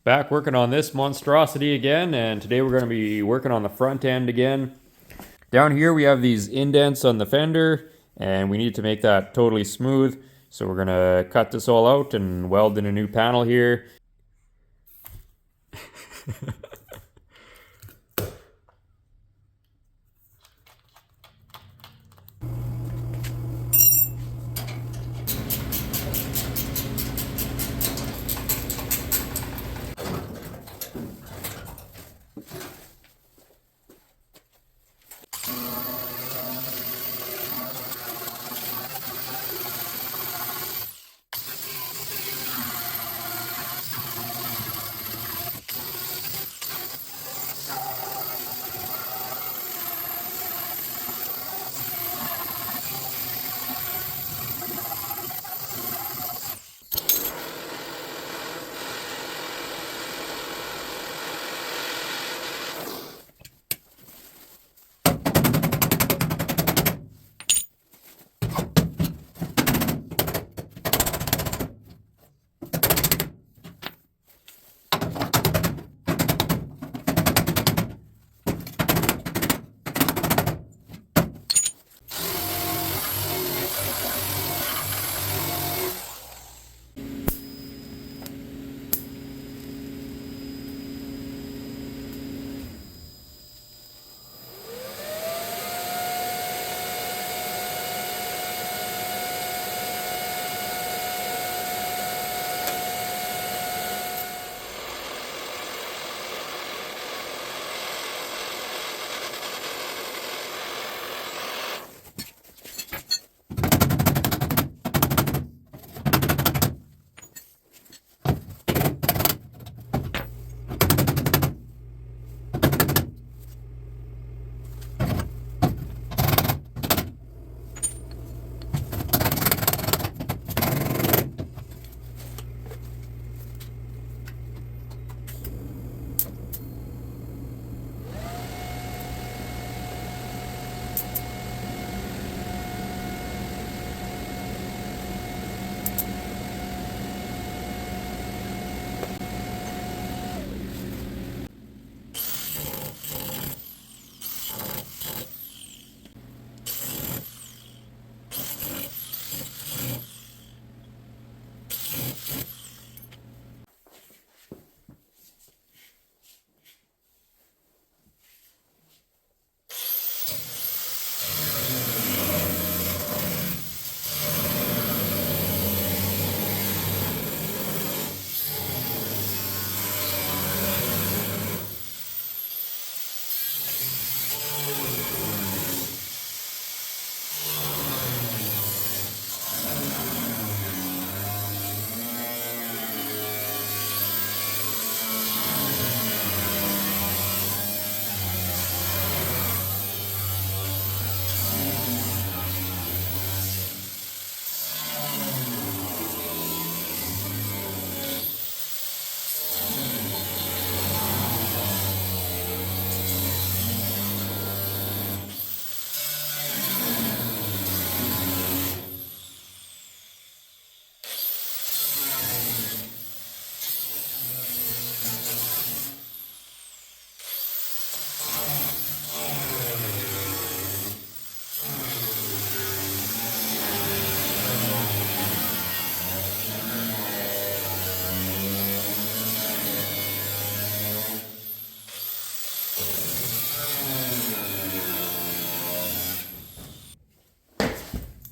Back working on this monstrosity again, and today we're going to be working on the front end again. Down here we have these indents on the fender, and we need to make that totally smooth. So we're going to cut this all out and weld in a new panel here.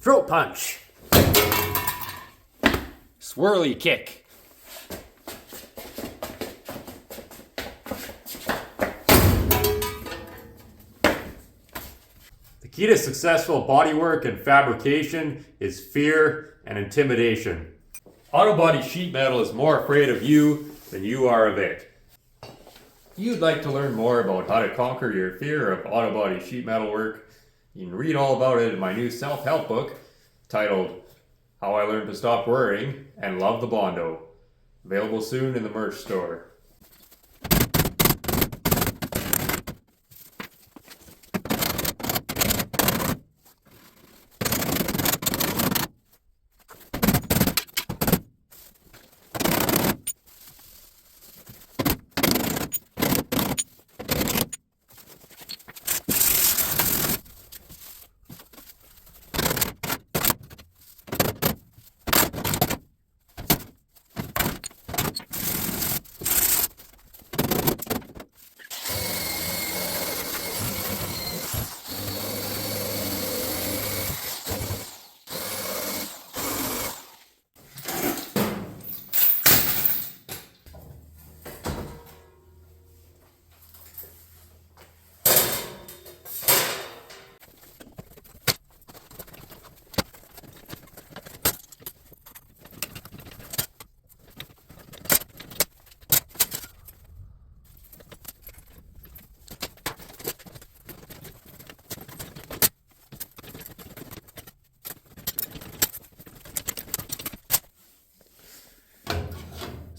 Throat punch. Swirly kick. The key to successful bodywork and fabrication is fear and intimidation. Autobody sheet metal is more afraid of you than you are of it. If you'd like to learn more about how to conquer your fear of autobody sheet metal work, you can read all about it in my new self-help book titled How I Learned to Stop Worrying and Love the Bondo. Available soon in the merch store.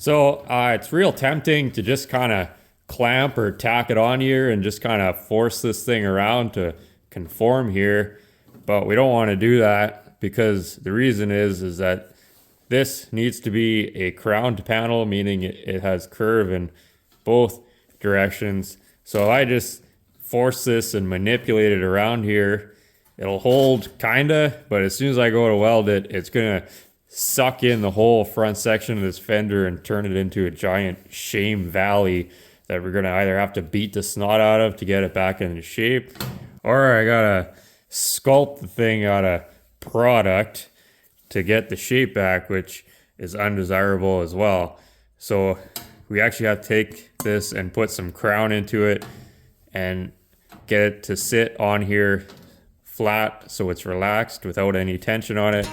So it's real tempting to just kind of clamp or tack it on here and just kind of force this thing around to conform here. But we don't want to do that, because the reason is that this needs to be a crowned panel, meaning it has curve in both directions. So I just force this and manipulate it around here. It'll hold kinda, but as soon as I go to weld it, it's gonna suck in the whole front section of this fender and turn it into a giant shame valley that we're gonna either have to beat the snot out of to get it back into shape, or I gotta sculpt the thing out of product to get the shape back, which is undesirable as well. So we actually have to take this and put some crown into it and get it to sit on here flat so it's relaxed without any tension on it.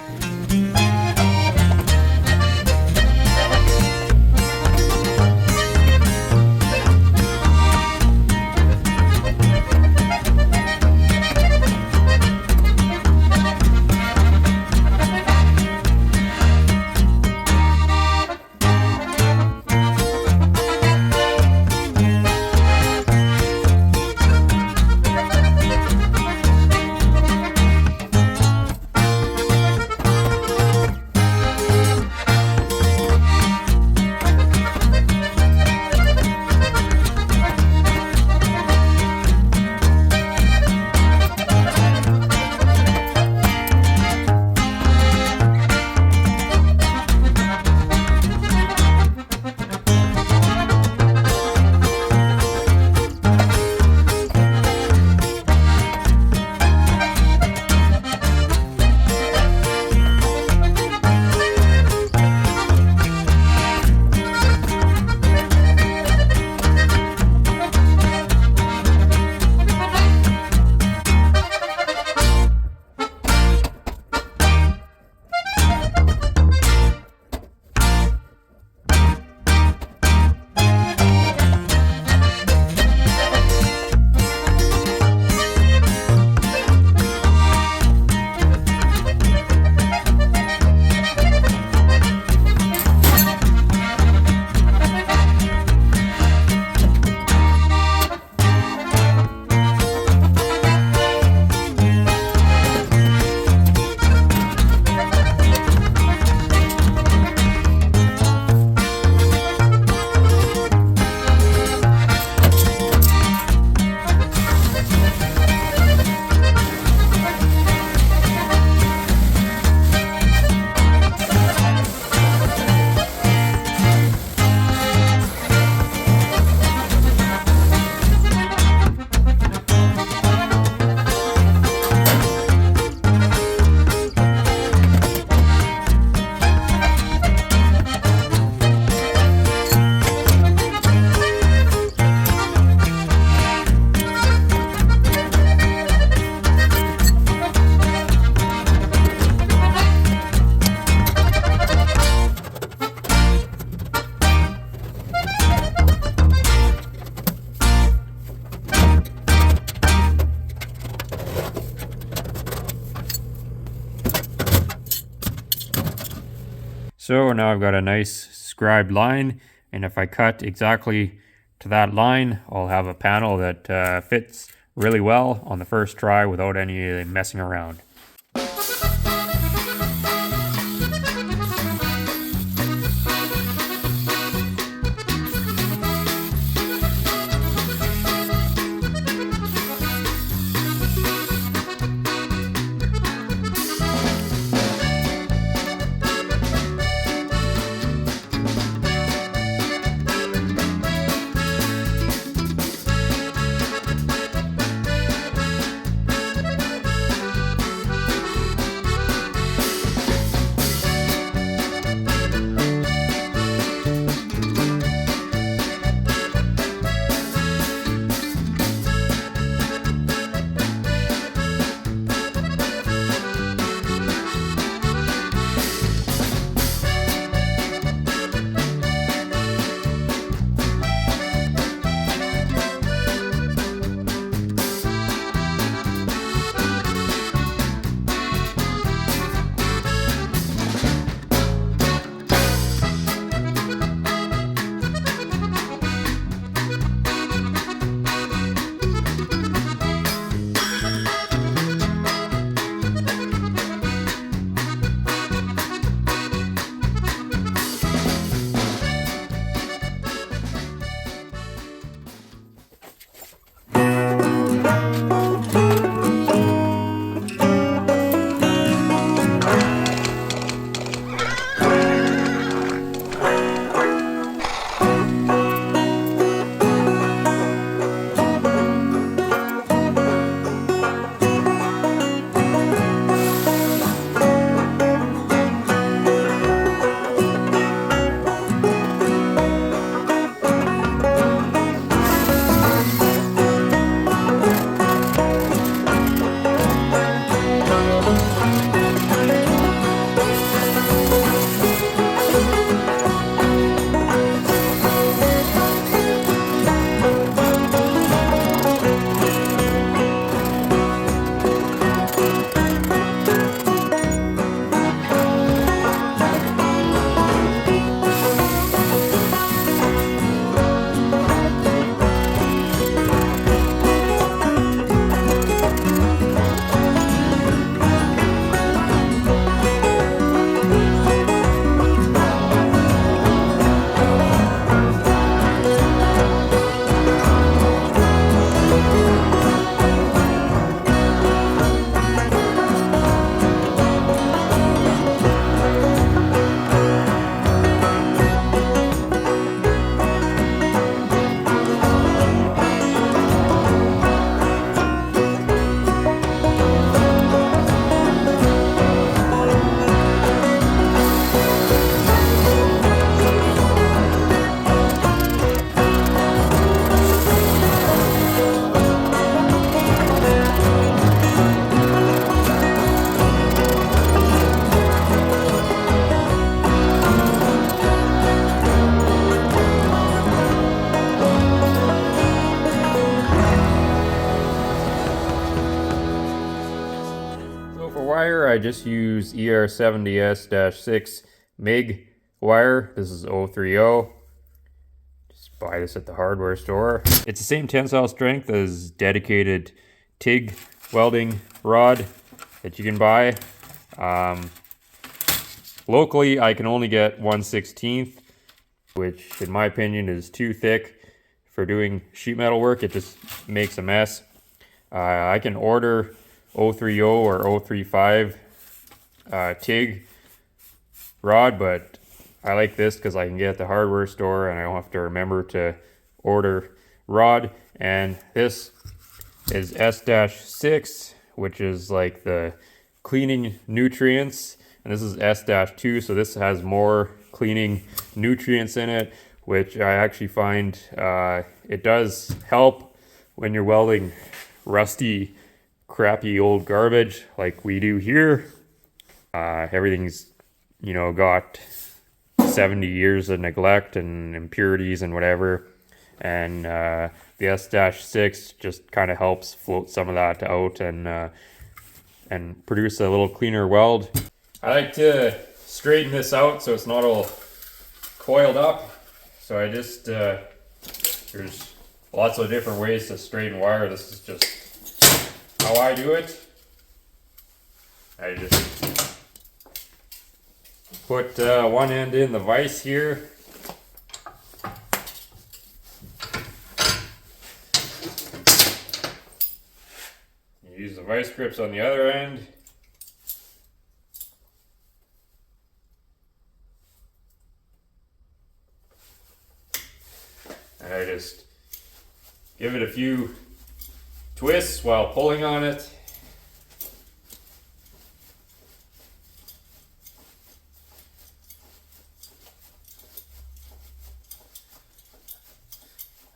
So now I've got a nice scribed line, and if I cut exactly to that line, I'll have a panel that fits really well on the first try without any messing around. I just use ER70S-6 MIG wire. This is 030. Just buy this at the hardware store. It's the same tensile strength as dedicated TIG welding rod that you can buy. Locally, I can only get 1/16, which in my opinion is too thick for doing sheet metal work. It just makes a mess. I can order 030 or 035 TIG rod, but I like this because I can get at the hardware store and I don't have to remember to order rod. And this is S-6, which is like the cleaning nutrients, and this is S-2, so this has more cleaning nutrients in it, which I actually find it does help when you're welding rusty, crappy old garbage like we do here. Everything's, you know, got 70 years of neglect and impurities and whatever, and the S-6 just kind of helps float some of that out and produce a little cleaner weld. I like to straighten this out so it's not all coiled up. So I just, there's lots of different ways to straighten wire. This is just how I do it. I just put one end in the vise here. Use the vice grips on the other end. And I just give it a few twists while pulling on it.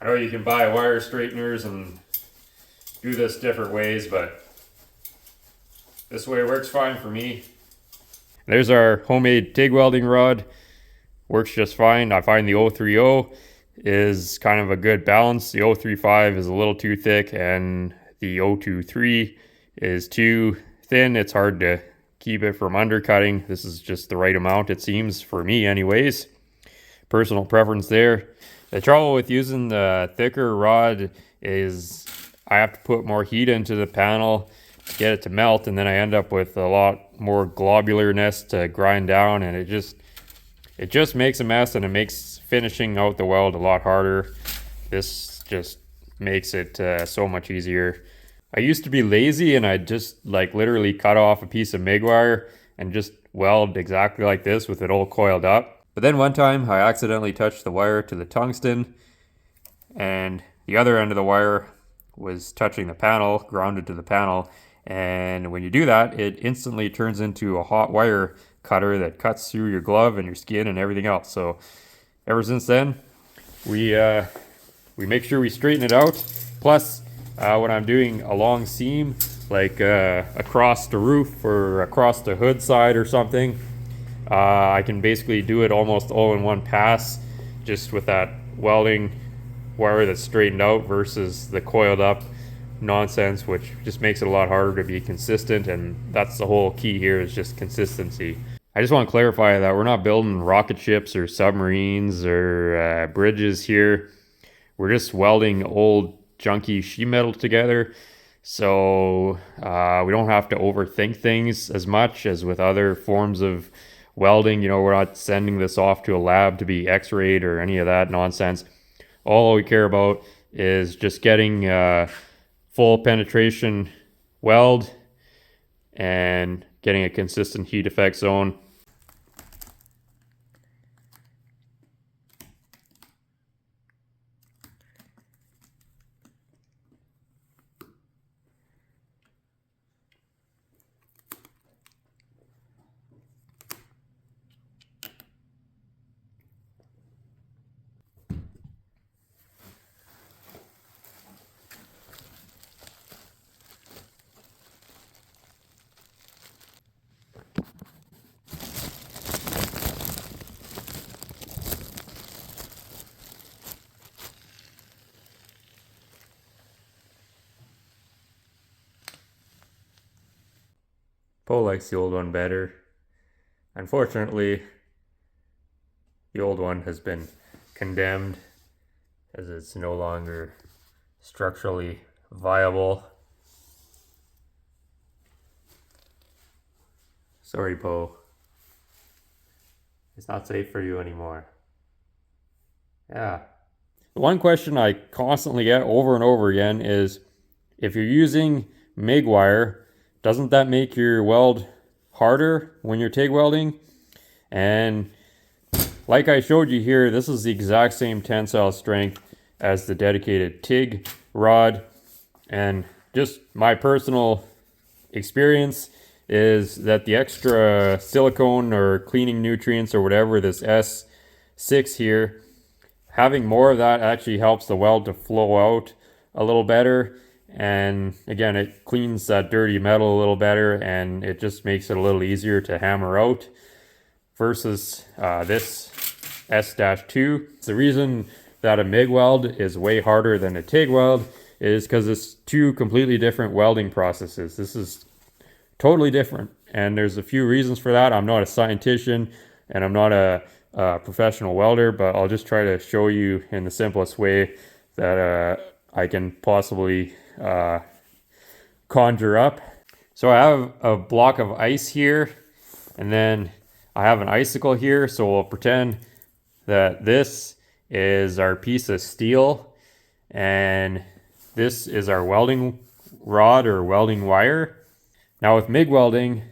I know you can buy wire straighteners and do this different ways, but this way works fine for me. There's our homemade TIG welding rod. Works just fine. I find the 030 is kind of a good balance. The 035 is a little too thick and the 023 is too thin. It's hard to keep it from undercutting. This is just the right amount, it seems, for me anyways. Personal preference there. The trouble with using the thicker rod is I have to put more heat into the panel to get it to melt, and then I end up with a lot more globularness to grind down, and it just makes a mess, and it makes finishing out the weld a lot harder. This just makes it so much easier. I used to be lazy and I'd just like literally cut off a piece of MIG wire and just weld exactly like this with it all coiled up. But then one time I accidentally touched the wire to the tungsten, and the other end of the wire was touching the panel, grounded to the panel, and when you do that, it instantly turns into a hot wire cutter that cuts through your glove and your skin and everything else. So ever since then, we make sure we straighten it out. Plus, when I'm doing a long seam, like across the roof or across the hood side or something, I can basically do it almost all in one pass, just with that welding wire that's straightened out versus the coiled up nonsense, which just makes it a lot harder to be consistent, and that's the whole key here, is just consistency. I just want to clarify that we're not building rocket ships or submarines or bridges here. We're just welding old junky sheet metal together, so we don't have to overthink things as much as with other forms of welding. You know, we're not sending this off to a lab to be x-rayed or any of that nonsense. All we care about is just getting full penetration weld and getting a consistent heat effect zone. Poe likes the old one better. Unfortunately, the old one has been condemned as it's no longer structurally viable. Sorry, Poe. It's not safe for you anymore. Yeah. One question I constantly get over and over again is, if you're using MIG wire, doesn't that make your weld harder when you're TIG welding? And like I showed you here, this is the exact same tensile strength as the dedicated TIG rod. And just my personal experience is that the extra silicone or cleaning nutrients or whatever, this S6 here, having more of that actually helps the weld to flow out a little better. And again, it cleans that dirty metal a little better, and it just makes it a little easier to hammer out versus this S-2. The reason that a MIG weld is way harder than a TIG weld is because it's two completely different welding processes. This is totally different, and there's a few reasons for that. I'm not a scientist and I'm not a professional welder, but I'll just try to show you in the simplest way that I can possibly conjure up. So I have a block of ice here, and then I have an icicle here, so we'll pretend that this is our piece of steel and this is our welding rod or welding wire. Now with MIG welding,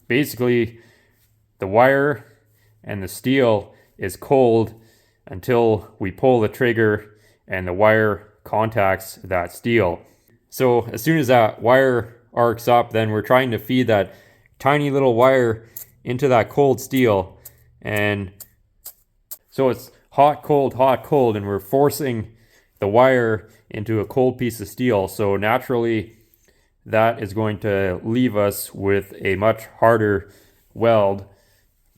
basically the wire and the steel is cold until we pull the trigger and the wire contacts that steel. So as soon as that wire arcs up, then we're trying to feed that tiny little wire into that cold steel. And so it's hot, cold, and we're forcing the wire into a cold piece of steel. So naturally, that is going to leave us with a much harder weld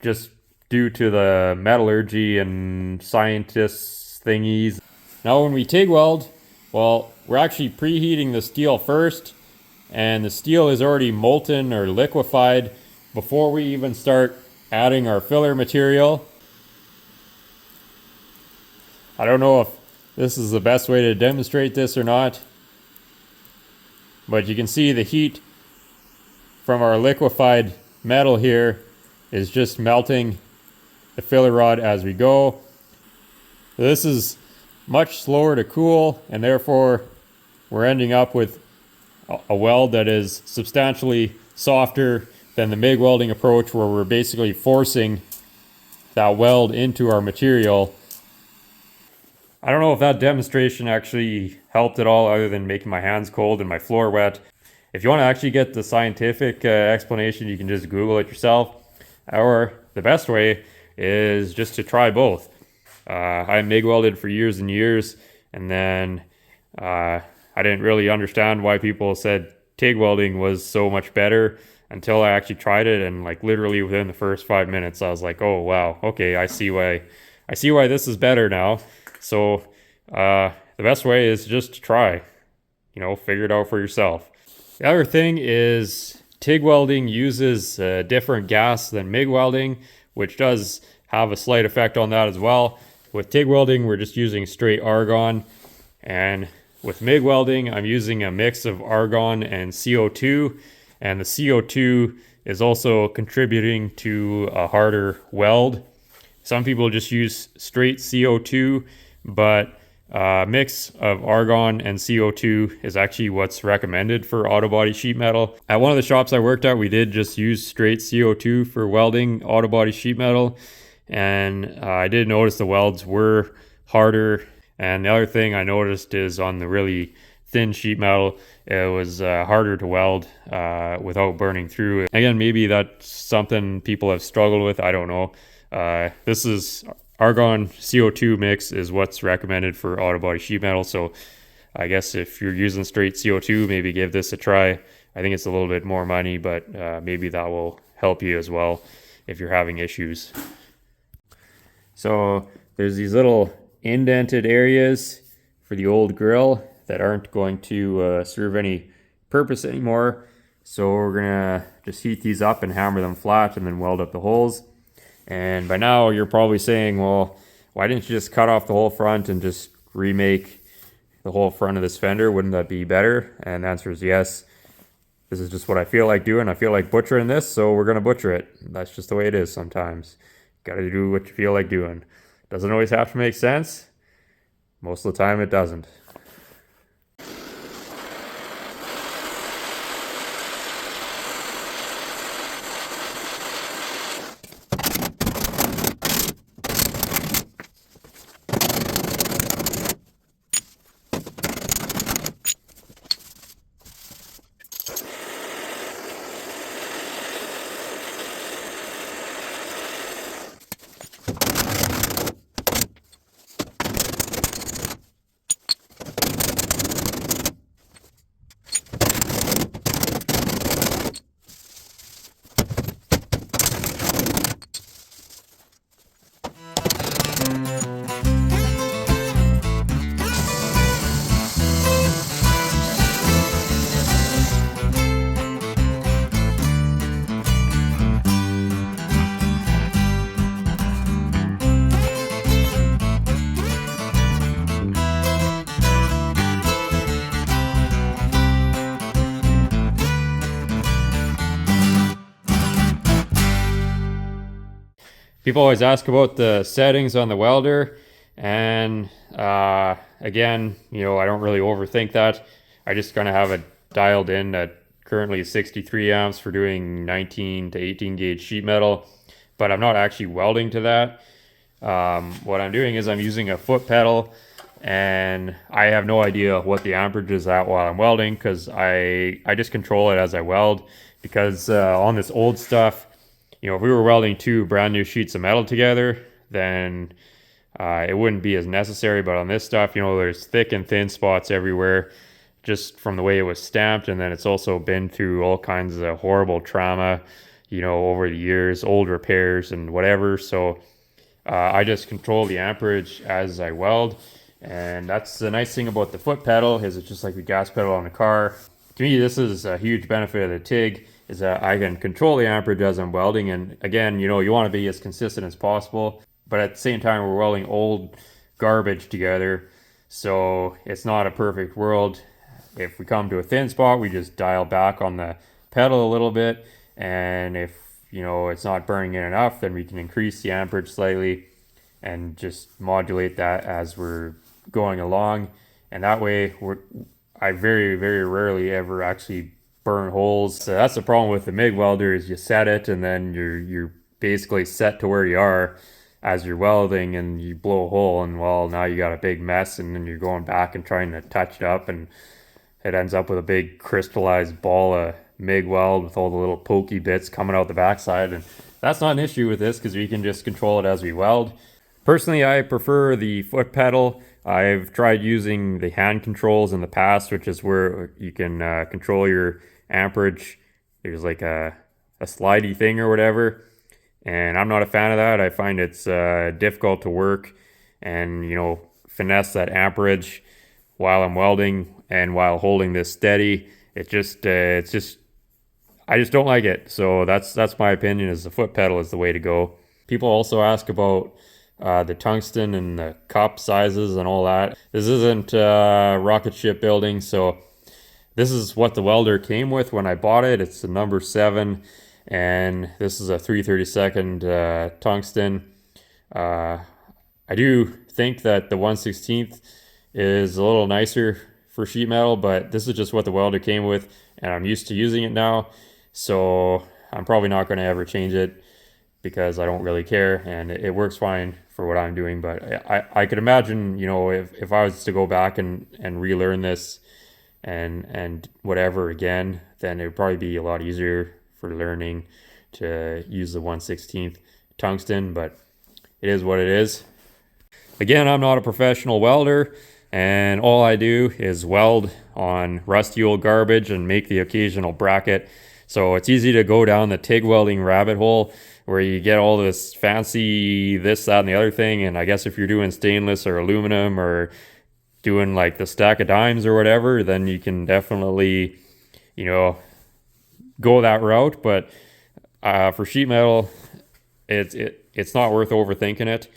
just due to the metallurgy and scientists thingies. Now when we TIG weld, well, we're actually preheating the steel first, and the steel is already molten or liquefied before we even start adding our filler material. I don't know if this is the best way to demonstrate this or not, but you can see the heat from our liquefied metal here is just melting the filler rod as we go. This is much slower to cool, and therefore we're ending up with a weld that is substantially softer than the MIG welding approach, where we're basically forcing that weld into our material. I don't know if that demonstration actually helped at all, other than making my hands cold and my floor wet. If you want to actually get the scientific explanation, you can just Google it yourself. Or the best way is just to try both. I MIG welded for years and years, and then I didn't really understand why people said TIG welding was so much better until I actually tried it, and like literally within the first 5 minutes I was like, oh wow, okay, I see why this is better now. So the best way is just to try, figure it out for yourself. The other thing is TIG welding uses a different gas than MIG welding, which does have a slight effect on that as well. With TIG welding, we're just using straight argon, and with MIG welding, I'm using a mix of argon and CO2, and the CO2 is also contributing to a harder weld. Some people just use straight CO2, but a mix of argon and CO2 is actually what's recommended for autobody sheet metal. At one of the shops I worked at, we did just use straight CO2 for welding autobody sheet metal, and I did notice the welds were harder. And the other thing I noticed is on the really thin sheet metal, it was harder to weld without burning through. Again, maybe that's something people have struggled with, I don't know. This is argon CO2 mix is what's recommended for autobody sheet metal. So I guess if you're using straight CO2, maybe give this a try. I think it's a little bit more money, but maybe that will help you as well if you're having issues. So there's these little indented areas for the old grill that aren't going to serve any purpose anymore. So we're gonna just heat these up and hammer them flat and then weld up the holes. And by now you're probably saying, well, why didn't you just cut off the whole front and just remake the whole front of this fender? Wouldn't that be better? And the answer is yes. This is just what I feel like doing. I feel like butchering this, so we're gonna butcher it. That's just the way it is sometimes. Gotta do what you feel like doing. Doesn't always have to make sense. Most of the time it doesn't. People always ask about the settings on the welder, and again, you know, I don't really overthink that. I just kind of have it dialed in at currently 63 amps for doing 19 to 18 gauge sheet metal, but I'm not actually welding to that. What I'm doing is I'm using a foot pedal, and I have no idea what the amperage is at while I'm welding, because I just control it as I weld. Because on this old stuff, you know, if we were welding two brand new sheets of metal together, then it wouldn't be as necessary. But on this stuff, you know, there's thick and thin spots everywhere just from the way it was stamped. And then it's also been through all kinds of horrible trauma, you know, over the years, old repairs and whatever. So I just control the amperage as I weld. And that's the nice thing about the foot pedal, is it's just like the gas pedal on the car. To me, this is a huge benefit of the TIG, is that I can control the amperage as I'm welding. And again, you know, you want to be as consistent as possible, but at the same time, we're welding old garbage together, so it's not a perfect world. If we come to a thin spot, we just dial back on the pedal a little bit, and if, you know, it's not burning in enough, then we can increase the amperage slightly and just modulate that as we're going along. And that way, I very, very rarely ever actually burn holes. So that's the problem with the MIG welder, is you set it and then you're basically set to where you are as you're welding, and you blow a hole, and well, now you got a big mess, and then you're going back and trying to touch it up, and it ends up with a big crystallized ball of MIG weld with all the little pokey bits coming out the backside. And that's not an issue with this, because we can just control it as we weld. Personally, I prefer the foot pedal. I've tried using the hand controls in the past, which is where you can control your amperage. There's like a slidey thing or whatever, and I'm not a fan of that. I find it's difficult to work and, you know, finesse that amperage while I'm welding and while holding this steady. It's just I just don't like it. So that's my opinion, is the foot pedal is the way to go. People also ask about the tungsten and the cup sizes and all that. This isn't rocket ship building, so this is what the welder came with when I bought it. It's the number 7, and this is a 3/32 tungsten. I do think that the 1/16 is a little nicer for sheet metal, but this is just what the welder came with, and I'm used to using it now, so I'm probably not going to ever change it, because I don't really care, and it works fine for what I'm doing. But I could imagine, you know, if I was to go back and relearn this and whatever again, then it would probably be a lot easier for learning to use the 1/16 tungsten, but it is what it is. Again, I'm not a professional welder, and all I do is weld on rusty old garbage and make the occasional bracket. So it's easy to go down the TIG welding rabbit hole, where you get all this fancy this, that, and the other thing. And I guess if you're doing stainless or aluminum or doing like the stack of dimes or whatever, then you can definitely, you know, go that route, but for sheet metal, it's not worth overthinking it.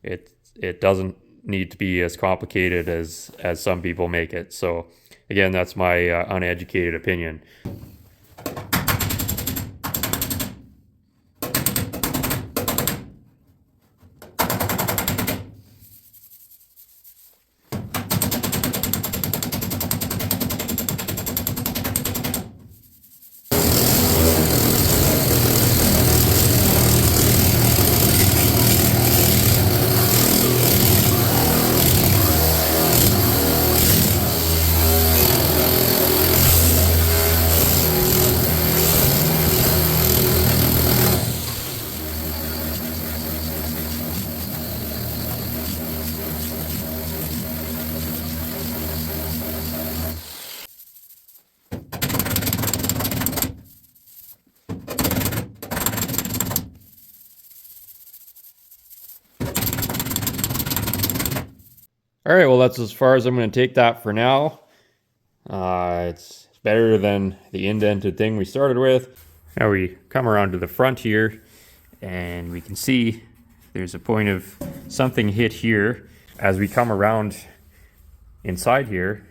It doesn't need to be as complicated as some people make it. So again, that's my uneducated opinion. All right, well, that's as far as I'm going to take that for now. It's better than the indented thing we started with. Now we come around to the front here, and we can see there's a point of something hit here. As we come around inside here,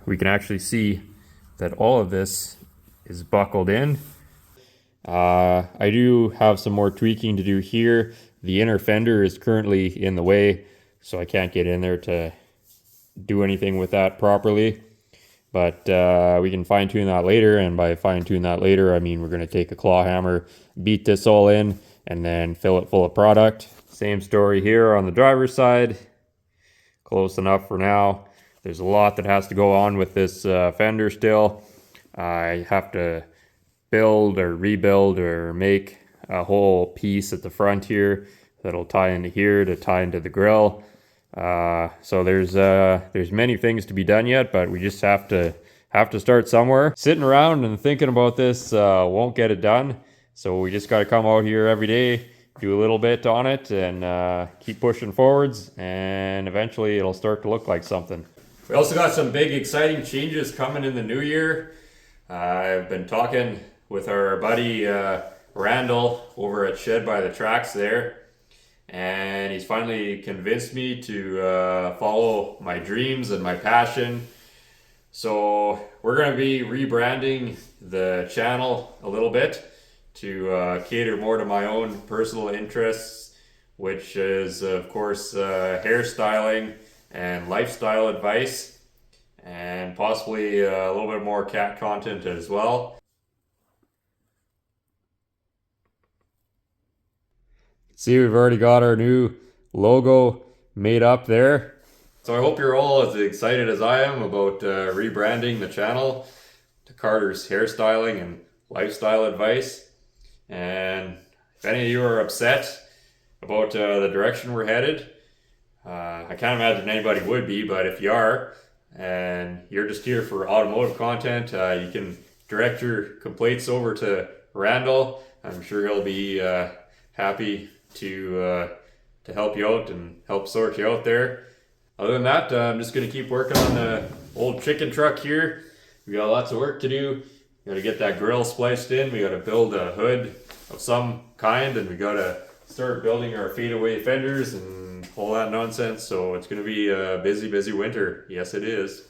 we can actually see that all of this is buckled in. I do have some more tweaking to do here. The inner fender is currently in the way, so I can't get in there to do anything with that properly. But we can fine tune that later, and by fine tune that later, I mean we're going to take a claw hammer, beat this all in, and then fill it full of product. Same story here on the driver's side. Close enough for now. There's a lot that has to go on with this fender still. I have to build or rebuild or make a whole piece at the front here that'll tie into here to tie into the grille. So there's many things to be done yet, but we just have to start somewhere. Sitting around and thinking about this won't get it done. So we just got to come out here every day, do a little bit on it, and keep pushing forwards, and eventually it'll start to look like something. We also got some big exciting changes coming in the new year. I've been talking with our buddy Randall over at Shed by the Tracks there. And he's finally convinced me to follow my dreams and my passion. So we're going to be rebranding the channel a little bit to cater more to my own personal interests, which is of course hairstyling and lifestyle advice, and possibly a little bit more cat content as well. See, we've already got our new logo made up there. So I hope you're all as excited as I am about rebranding the channel to Carter's Hairstyling and Lifestyle Advice. And if any of you are upset about the direction we're headed, I can't imagine anybody would be, but if you are, and you're just here for automotive content, you can direct your complaints over to Randall. I'm sure he'll be happy to help you out and help sort you out there. Other than that, I'm just going to keep working on the old chicken truck here. We got lots of work to do. We got to get that grille spliced in. We got to build a hood of some kind, and we got to start building our fadeaway fenders and all that nonsense. So it's going to be a busy winter. Yes, it is.